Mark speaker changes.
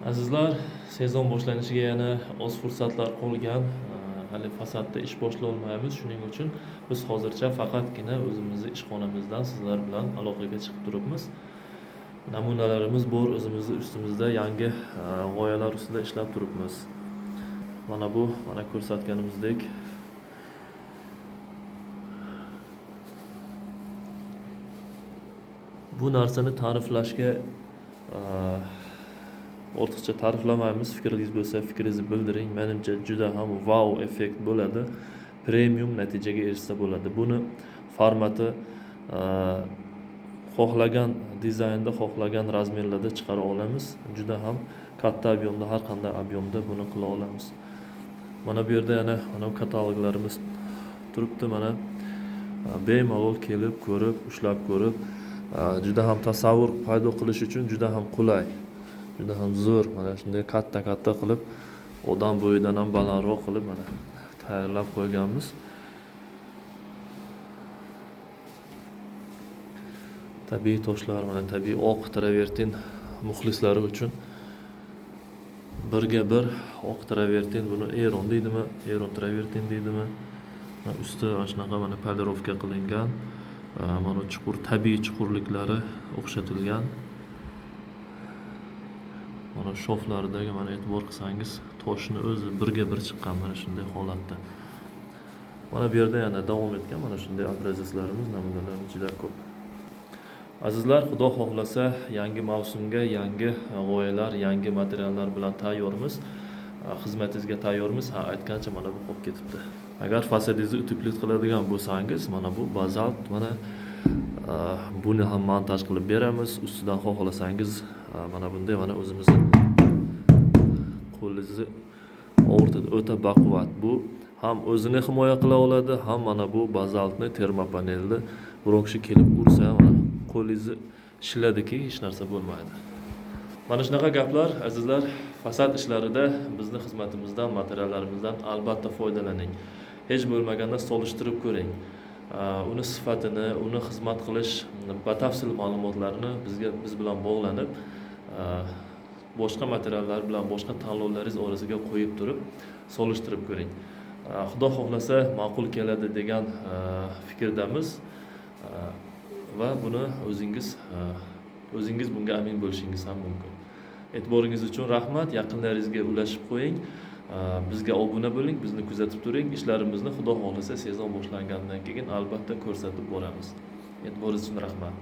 Speaker 1: Azizlar, sezon boshlanishiga yana oz fursatlar qolgan. Hali fasadda ish boshlolmaymiz. Shuning uchun biz hozircha faqatgina o'zimizni ishxonamizdan sizlar bilan aloqaga chiqib turibmiz. Namunalarimiz bor, o'zimizni ustimizda yangi g'oyalar ustida ishlab turibmiz. Mana ko'rsatganimizdek bu narsani ta'riflashga ortiqcha ta'riflamaymiz. Fikringiz bo'lsa fikringizni bildiring. Menimcha juda ham wow effekt bo'ladi. Premium natijaga erishsa bo'ladi. Buni formati xohlagan dizaynda, xohlagan razmerlarda chiqara olamiz. Juda ham katta ob'yomda, har qanday ob'yomda buni qila olamiz. Mana bu yerda yana kataloglarimiz turibdi. Mana bemalol kelib, ko'rib, ushlab ko'rib, juda ham tasavvur paydo qilish uchun juda ham qulay. Juda ham zo'r. Mana shunday katta qilib, odam bo'yidan ham balandroq qilib mana tayyorlab qo'yganmiz. Tabiiy toshlar, mana tabiiy oq travertin muxlislari uchun birga bir oq travertin, buni Eron deydimi, Eron travertin deydimi. Usti mana shunaqa mana polirovka qilingan. Mana tabiiy chuqurliklari o'xshatilgan. Mana shoflaridagi mana e'tibor qilsangiz, toshni o'zi birga bir chiqqan mana shunday holatda. Mana bu yerda yana davom etgan mana shunday obrazlarimiz, namunalarimiz juda ko'p. Azizlar, Xudo xohlasa yangi mavsumga yangi g'oyalar, yangi materiallar bilan tayyormiz. Xizmatingizga tayyormiz. Aytgancha mana bu qolib ketibdi. Agar fasadingizni utuklik qiladigan bo'lsangiz, mana bu bazalt, mana buni ham montaj qilib beramiz. Ustidan xohlasangiz mana bunday mana o'zimizni qo'lingizni o'rtada o'ta baquvvat. Bu ham o'zini himoya qila oladi, ham mana bu bazaltni termopanelni biror kishi kelib ursa, mana qo'lingizni ishladiki, hech narsa bo'lmaydi. Mana shunaqa gaplar, azizlar, fasad ishlarida bizni xizmatimizdan, materiallarimizdan albatta foydalaning. Hech bo'lmaganda solishtirib ko'ring. Uni sifatini, uni xizmat qilish batafsil ma'lumotlarini biz bilan bog'lanib, boshqa materiallar bilan boshqa tanlovlaringiz orasiga qo'yib turib, solishtirib ko'ring. Xudo xohlasa ma'qul keladi degan fikrdamiz va buni o'zingiz bunga amin bo'lishingiz ham mumkin. E'tiboringiz uchun rahmat. Yaqinlaringizga ulashib qo'ying. Bizga obuna bo'ling, bizni kuzatib turing. Ishlarimizni Xudo xohlasa sezon boshlangandan keyin albatta ko'rsatib boramiz. E'tiboringiz uchun rahmat.